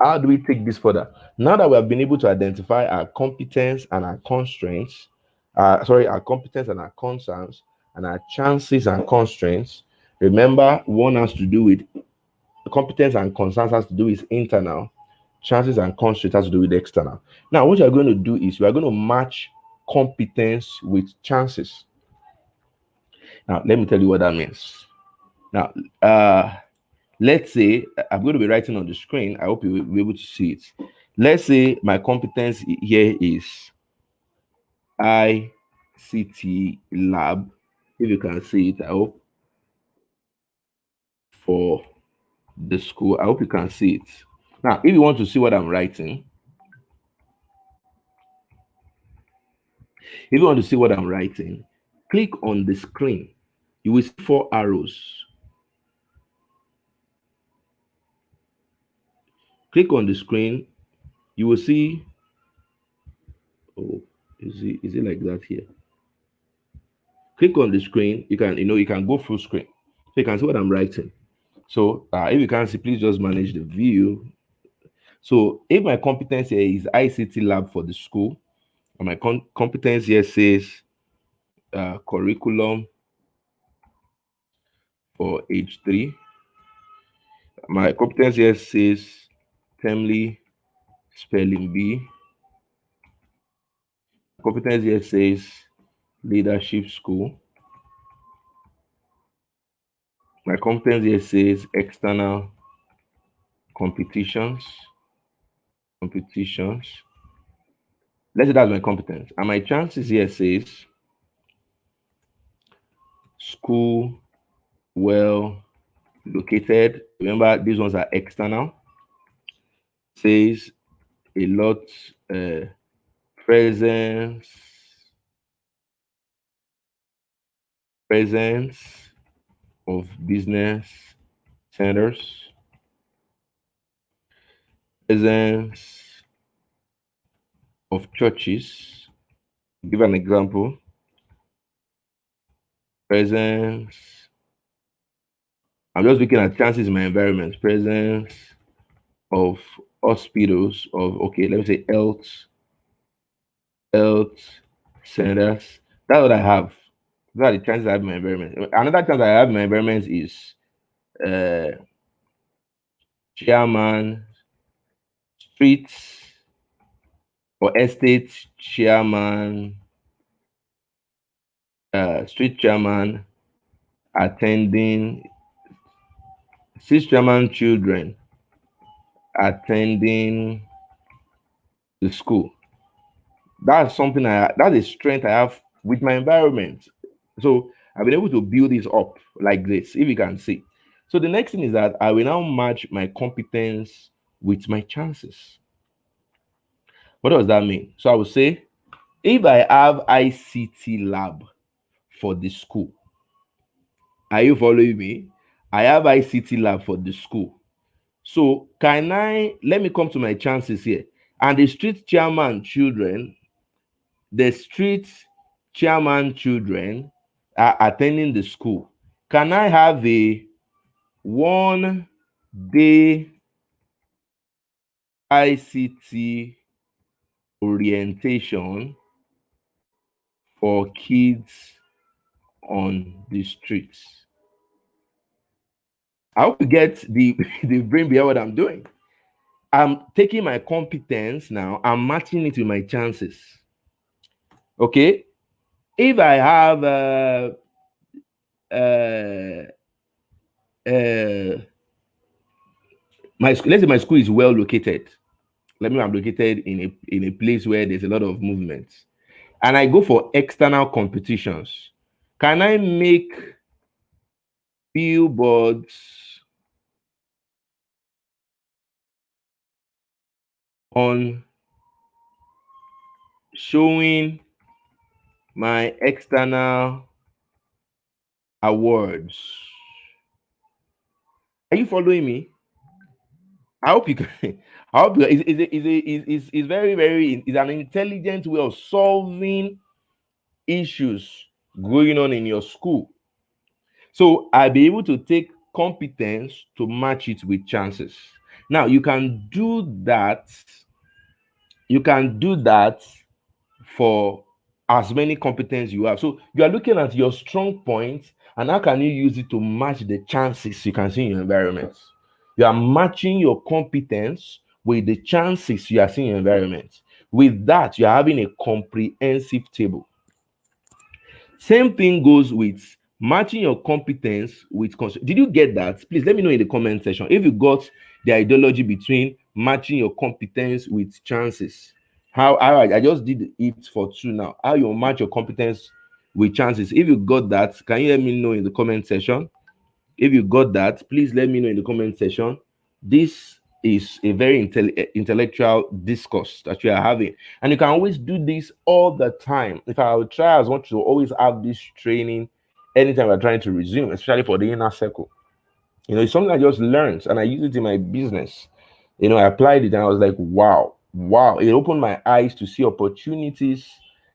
How do we take this further? Now that we have been able to identify our competence and our constraints, our competence and our concerns, and our chances and constraints. Remember, one has to do with competence and concerns has to do with internal, chances and constraints has to do with external. Now, what you're going to do is we are going to match competence with chances. Now, let me tell you what that means. Now, let's say I'm going to be writing on the screen. I hope you will be able to see it. Let's say my competence here is ICT lab. If you can see it, I hope, for the school. I hope you can see it. Now, if you want to see what I'm writing, click on the screen. You will see 4 arrows. Click on the screen. You will see. Oh, is it like that here? Click on the screen. You can go full screen, so you can see what I'm writing. So if you can't see, please just manage the view. So if my competence here is ICT lab for the school, and my competence here says curriculum for age 3, my competence here says Temly spelling bee. Competence here says leadership school. My competence here says external competitions. Let's say that's my competence. And my chances here says school well located. Remember, these ones are external. Says a lot, presence of business centers, presence of churches. Give an example. Presence. I'm just looking at chances in my environment. Presence of hospitals, let me say health centers. That's what I have. Those are the chances I have in my environment. Another chance I have in my environment is chairman, streets or estate chairman, street chairman attending, street chairman children attending the school. That's a strength I have with my environment. So I've been able to build this up like this, if you can see. So the next thing is that I will now match my competence with my chances. What does that mean? So I would say, if I have ICT lab for the school, are you following me? I have ICT lab for the school. So let me come to my chances here. And the street chairman children are attending the school. Can I have a 1 day ICT orientation for kids on the streets. I hope you get the, the brain behind what I'm doing. I'm taking my competence now, I'm matching it with my chances. Okay? If I have let's say my school is well located. Let me, I'm located in a place where there's a lot of movement, and I go for external competitions. Can I make billboards on showing my external awards? Are you following me? I hope you can. I hope is very, very, is an intelligent way of solving issues going on in your school. So I'll be able to take competence to match it with chances. Now you can do that. You can do that for as many competence you have. So you are looking at your strong points and how can you use it to match the chances you can see in your environment. You are matching your competence with the chances you are seeing in your environment. With that, you are having a comprehensive table. Same thing goes with matching your competence with did you get that? Please let me know in the comment section if you got the ideology between matching your competence with chances. How I just did it for two now. How you match your competence with chances. If you got that, can you let me know in the comment section? If you got that, please let me know in the comment section. This is a very intellectual discourse that we are having, and you can always do this all the time. If I would try, I want to always have this training anytime we're trying to resume, especially for the inner circle. You know, it's something I just learned and I use it in my business. You know, I applied it and I was like, wow, wow. It opened my eyes to see opportunities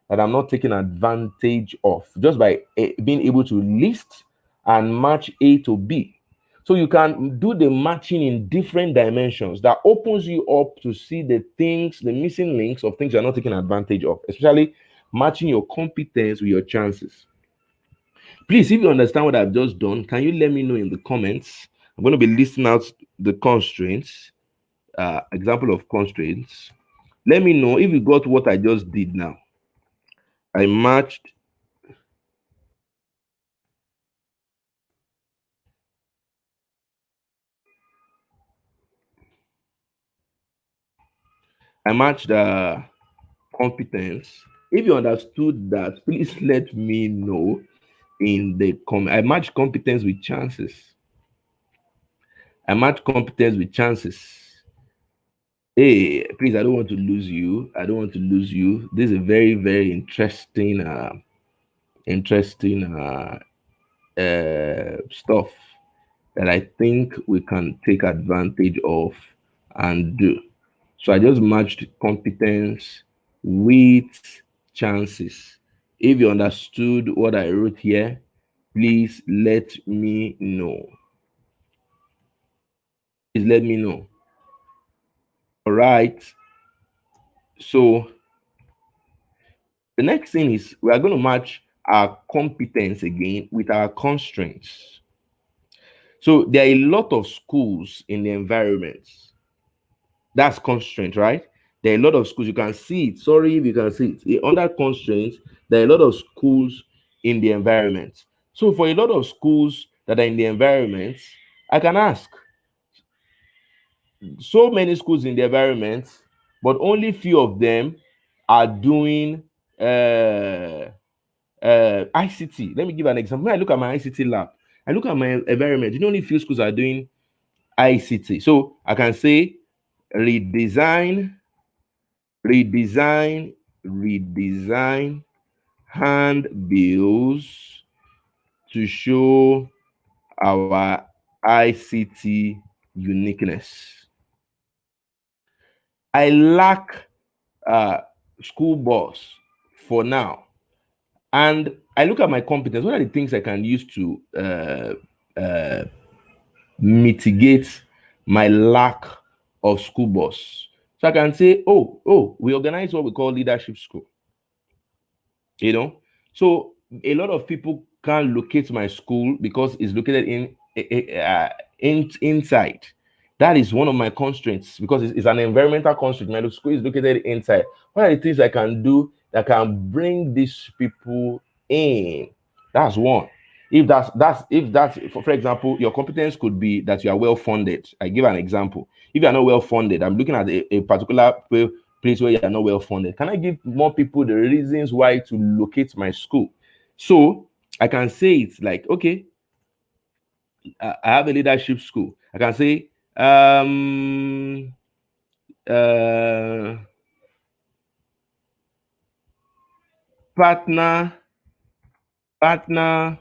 that I'm not taking advantage of just by being able to list and match A to B. So you can do the matching in different dimensions that opens you up to see the things, the missing links of things you're not taking advantage of, especially matching your competence with your chances. Please, if you understand what I've just done, can you let me know in the comments? I'm going to be listing out the constraints, example of constraints. Let me know if you got what I just did now. I matched competence. If you understood that, please let me know in the comment. I match competence with chances. I match competence with chances. Hey, please, I don't want to lose you. I don't want to lose you. This is a very, very interesting, stuff that I think we can take advantage of and do. So I just matched competence with chances. If you understood what I wrote here, please let me know. Please let me know. All right. So the next thing is we are going to match our competence again with our constraints. So there are a lot of schools in the environment. That's constraint, right? There are a lot of schools. You can see it. Sorry if you can see it. Under constraints, there are a lot of schools in the environment. So for a lot of schools that are in the environment, I can ask, so many schools in the environment, but only few of them are doing ICT. Let me give an example. When I look at my ICT lab, I look at my environment. You know, only few schools are doing ICT. So I can say redesign, redesign, redesign handbills to show our ICT uniqueness. I lack school bus for now. And I look at my competence. What are the things I can use to mitigate my lack of school bus? So I can say, oh, we organize what we call leadership school. So a lot of people can't locate my school because it's located inside. That is one of my constraints because it's an environmental constraint. My school is located inside. What are the things I can do that can bring these people in? That's one. If that's for example, your competence could be that you are well funded. I give an example. If you are not well funded, I'm looking at a particular place where you are not well funded. Can I give more people the reasons why to locate my school? So I can say it's like, okay, I have a leadership school. I can say, uh, partner partner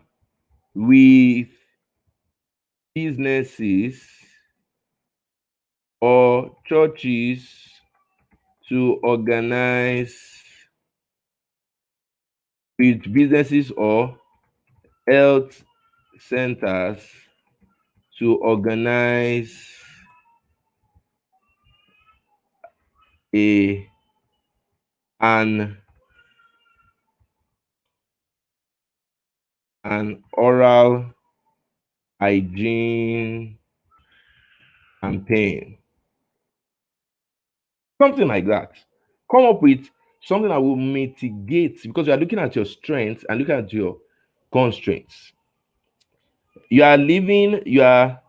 with businesses or churches to organize with businesses or health centers to organize a an oral hygiene campaign. Something like that. Come up with something that will mitigate because you are looking at your strengths and looking at your constraints. You are living your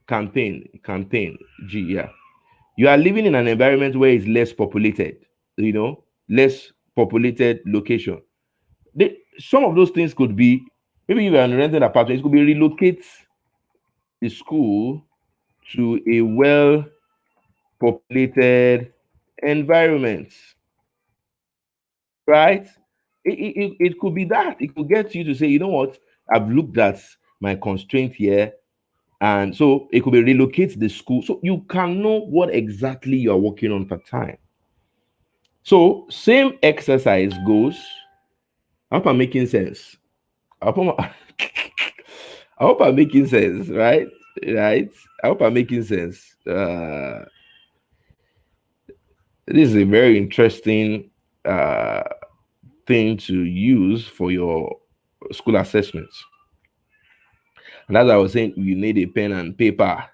campaign G, yeah. You are living in an environment where it's less populated, less populated location. Some of those things could be maybe you are renting apartment, it could be relocate the school to a well populated environment, right? It could be that. It could get you to say, you know what, I've looked at my constraint here. And so it could be relocate the school. So you can know what exactly you're working on per time. So same exercise goes. I hope I'm making sense. I hope I'm, I hope I'm making sense, right? Right? I hope I'm making sense. This is a very interesting uh, thing to use for your school assessments. And as I was saying, you need a pen and paper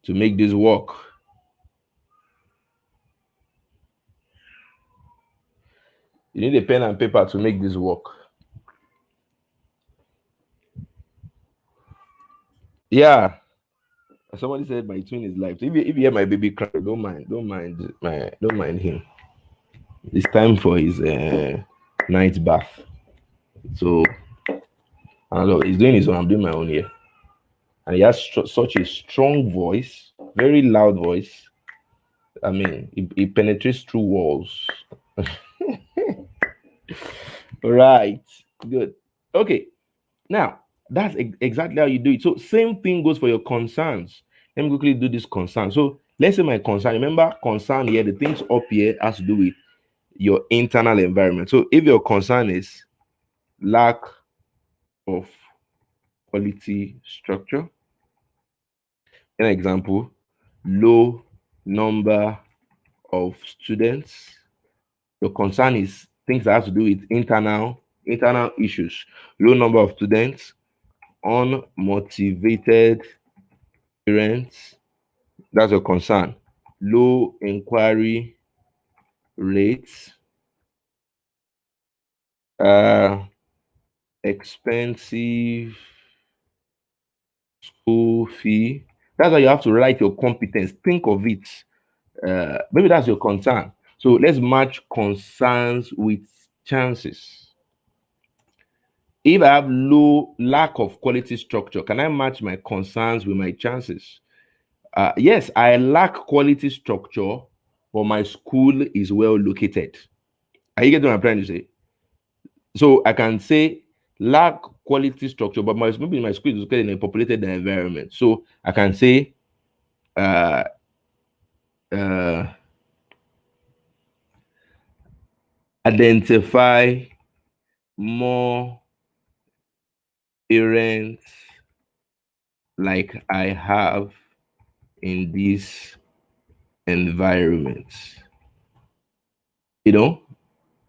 to make this work. You need a pen and paper to make this work. Yeah. Somebody said my twin is live. So if you hear my baby cry, don't mind him. It's time for his night bath. So I don't know. He's doing his own. I'm doing my own here. And he has such a strong voice, very loud voice. I mean, it penetrates through walls. Right. Good. Okay. Now, that's exactly how you do it. So, same thing goes for your concerns. Let me quickly do this concern. So, let's say my concern. Remember, concern here, the things up here has to do with your internal environment. So, if your concern is lack of quality structure, an example, low number of students, your concern is things that have to do with internal issues, low number of students, unmotivated parents. That's your concern. Low inquiry rates, uh, expensive school fee. That's why you have to write your competence. Think of it. Maybe that's your concern. So let's match concerns with chances. If I have low lack of quality structure, can I match my concerns with my chances? Yes, I lack quality structure, but my school is well located. Are you getting what I'm trying to say? So I can say lack quality structure, but maybe my school is located in a populated environment. So I can say uh, uh, identify more parents like I have in these environments. You know,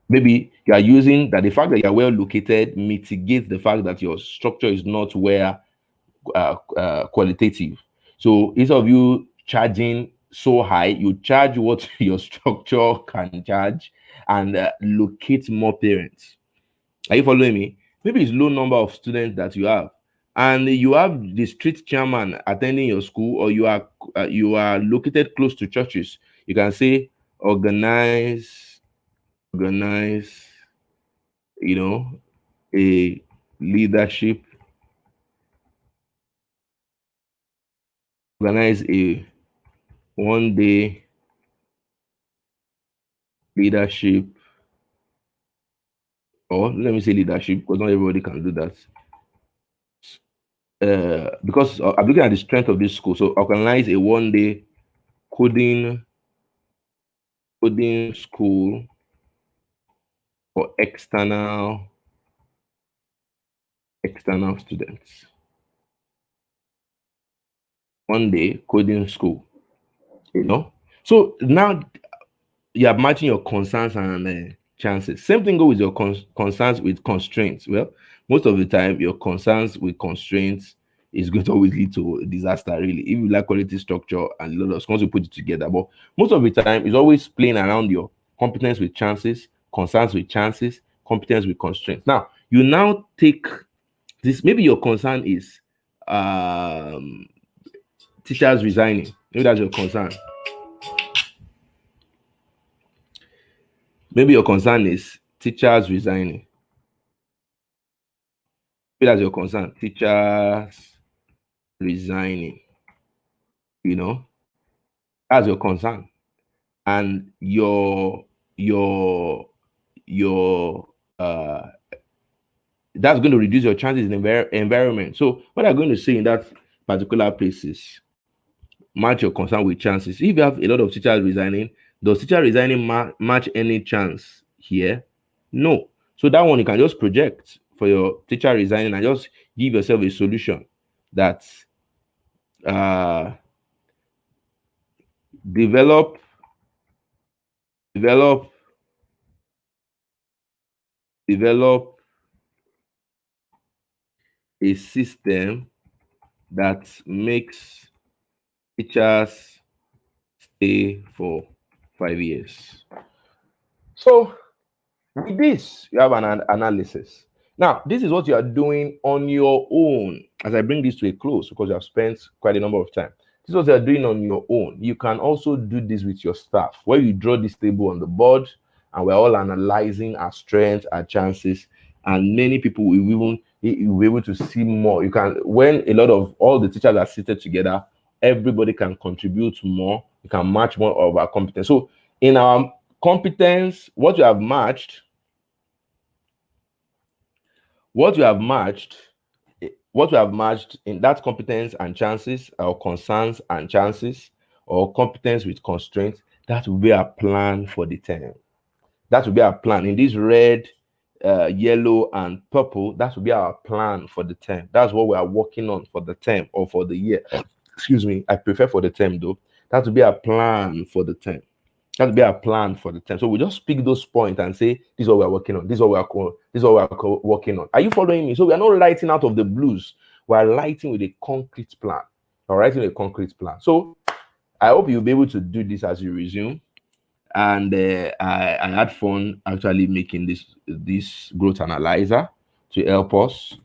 maybe you are using that the fact that you are well located mitigates the fact that your structure is not where qualitative. So instead of you charging so high, you charge what your structure can charge and locate more parents. Are you following me? Maybe it's low number of students that you have, and you have the street chairman attending your school, or you are located close to churches. You can say organize, you know, a leadership, organize a 1 day leadership, or let me say leadership because not everybody can do that. Because I'm looking at the strength of this school, so organize a 1 day coding school for external students. 1 day coding school, you know. So now you are matching your concerns and chances. Same thing go with your concerns with constraints. Well, most of the time, your concerns with constraints is going to always lead to disaster, really. If you like quality structure and a lot of once you put it together, but most of the time, it's always playing around your competence with chances, concerns with chances, competence with constraints. Now, you now take this. Maybe your concern is um, teachers resigning. Maybe that's your concern. Maybe your concern is teachers resigning. Maybe that's your concern. Teachers resigning. You know, that's your concern. And your that's going to reduce your chances in environment. So what I'm going to say in that particular place is match your concern with chances. If you have a lot of teachers resigning, does teacher resigning match any chance here? No. So that one you can just project for your teacher resigning and just give yourself a solution that uh, develop develop develop a system that makes teachers stay for 5 years. So with this, you have an analysis. Now, this is what you are doing on your own. As I bring this to a close, because you have spent quite a number of time. This is what you are doing on your own. You can also do this with your staff, where you draw this table on the board, and we're all analyzing our strengths, our chances, and many people will even you'll be able to see more. You can, when a lot of all the teachers are seated together, everybody can contribute more. You can match more of our competence. So in our competence, what you have matched what we have matched in that competence and chances, or concerns and chances, or competence with constraints, that will be our plan for the term. That will be our plan in this red, yellow, and purple. That will be our plan for the term. That's what we are working on for the term or for the year. Excuse me, I prefer for the term though. That will be our plan for the term. That will be our plan for the term. So we just pick those points and say, this is what we're working on. This is what we're working on. Are you following me? So we are not writing out of the blues. We are writing with a concrete plan. We're writing a concrete plan. So I hope you'll be able to do this as you resume. And I had fun actually making this growth analyzer to help us.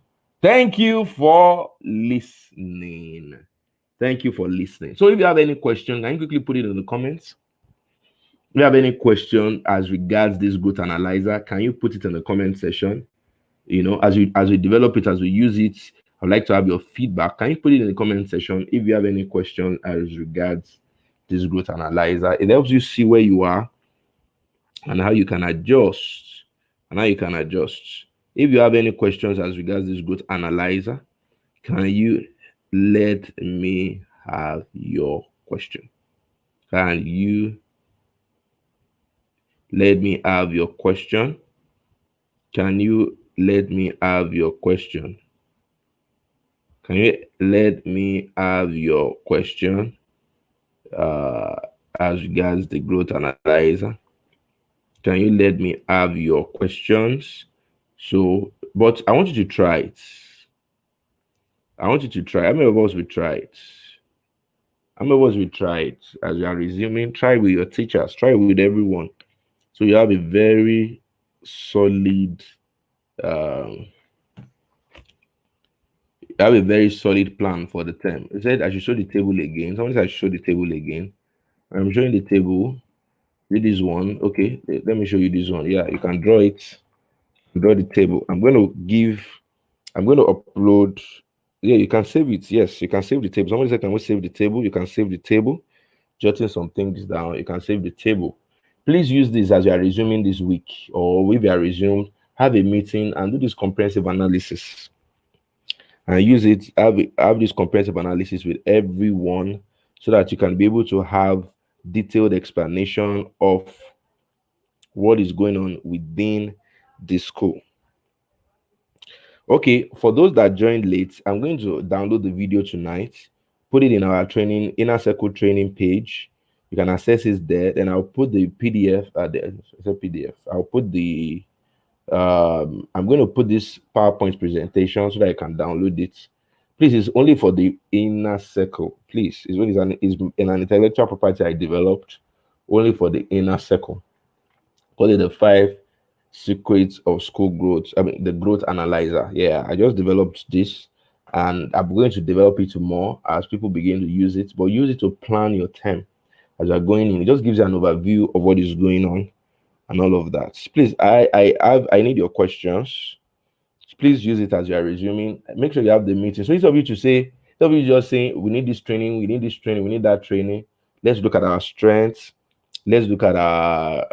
Thank you for listening. Thank you for listening. So if you have any question, can you quickly put it in the comments? If you have any question as regards this growth analyzer, can you put it in the comment section? You know, as we develop it, as we use it, I'd like to have your feedback. Can you put it in the comment section if you have any question as regards this growth analyzer? It helps you see where you are and how you can adjust. If you have any questions as regards this growth analyzer, can you let me have your question? Can you let me have your question? Can you let me have your question? Can you let me have your question? as regards the growth analyzer. Can you let me have your questions? So, but I want you to try it. I want you to try. How many of us will try it? How many of us will try it as you are resuming? Try with your teachers, try with everyone. So you have a very solid, um, you have a very solid plan for the term. It said I should show the table again. Someone said I should show the table again. I'm showing the table. Read this one. Okay, let me show you this one. Yeah, you can draw it. Draw the table. I'm going to upload. Yeah, you can save it. Yes, you can save the table. Somebody said, can we save the table? You can save the table. Jotting some things down. You can save the table. Please use this as you are resuming this week, or if you are resumed, have a meeting and do this comprehensive analysis. And use it, have this comprehensive analysis with everyone so that you can be able to have detailed explanation of what is going on within the school. Okay, for those that joined late, I'm going to download the video tonight, put it in our training inner circle training page. You can access it there. Then I'll put the PDF at the PDF. I'll put the I'm going to put this PowerPoint presentation so that I can download it. Please, it's only for the inner circle. Please, it's an intellectual property I developed only for the inner circle. Call it the 5 secrets of school growth. I mean, the growth analyzer. Yeah, I just developed this and I'm going to develop it more as people begin to use it. But use it to plan your term as you're going in. It just gives you an overview of what is going on and all of that. Please, I need your questions. Please use it as you are resuming. Make sure you have the meeting. So instead of you to say, instead of you just saying, we need this training, we need this training, we need that training. Let's look at our strengths. Let's look at our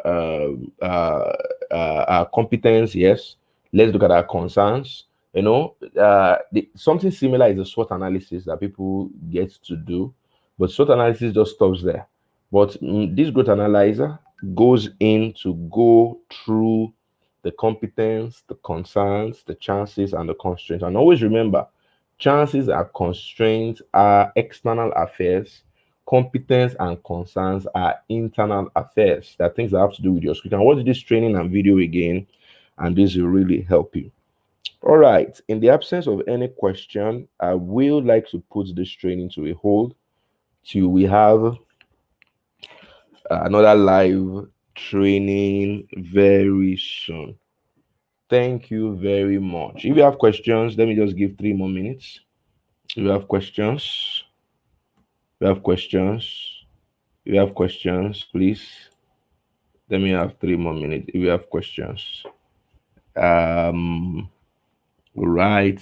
competence. Yes. Let's look at our concerns. Something similar is the SWOT analysis that people get to do, but SWOT analysis just stops there. But this growth analyzer goes in to go through the competence, the concerns, the chances, and the constraints. And always remember, chances and constraints are external affairs. Competence and concerns are internal affairs. That things that have to do with your school. You can watch this training and video again, and this will really help you. All right. In the absence of any question, I will like to put this training to a hold till we have another live training very soon. Thank you very much. If you have questions, let me just give 3 more minutes. If you have questions, please. Let me have 3 more minutes. If you have questions. Right.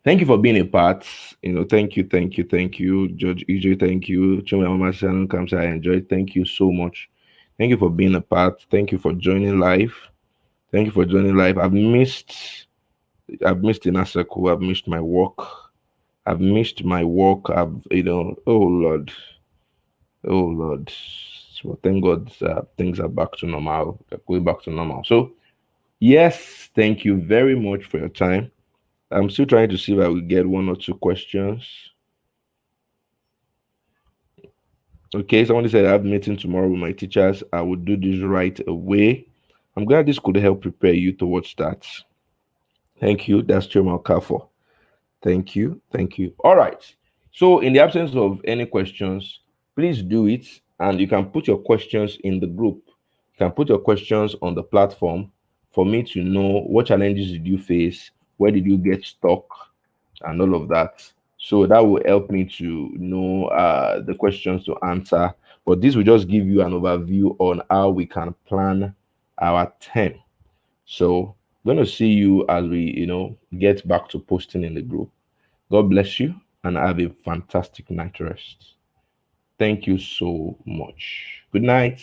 Thank you for being a part. Thank you, George EJ. Thank you, Chumama Shannon Kamsa. I enjoyed. Thank you so much. Thank you for being a part. Thank you for joining live. I've missed inner circle. I've missed my work. Oh Lord. So thank God things are back to normal. They're going back to normal. So yes, thank you very much for your time. I'm still trying to see if I will get 1 or 2 questions. Okay, someone said I have a meeting tomorrow with my teachers. I will do this right away. I'm glad this could help prepare you towards that. Thank you. That's Choma Kafo. Thank you. All right. So in the absence of any questions, please do it. And you can put your questions in the group. You can put your questions on the platform for me to know what challenges did you face, where did you get stuck, and all of that. So that will help me to know the questions to answer. But this will just give you an overview on how we can plan our term. So I'm going to see you as we, get back to posting in the group. God bless you and have a fantastic night rest. Thank you so much. Good night.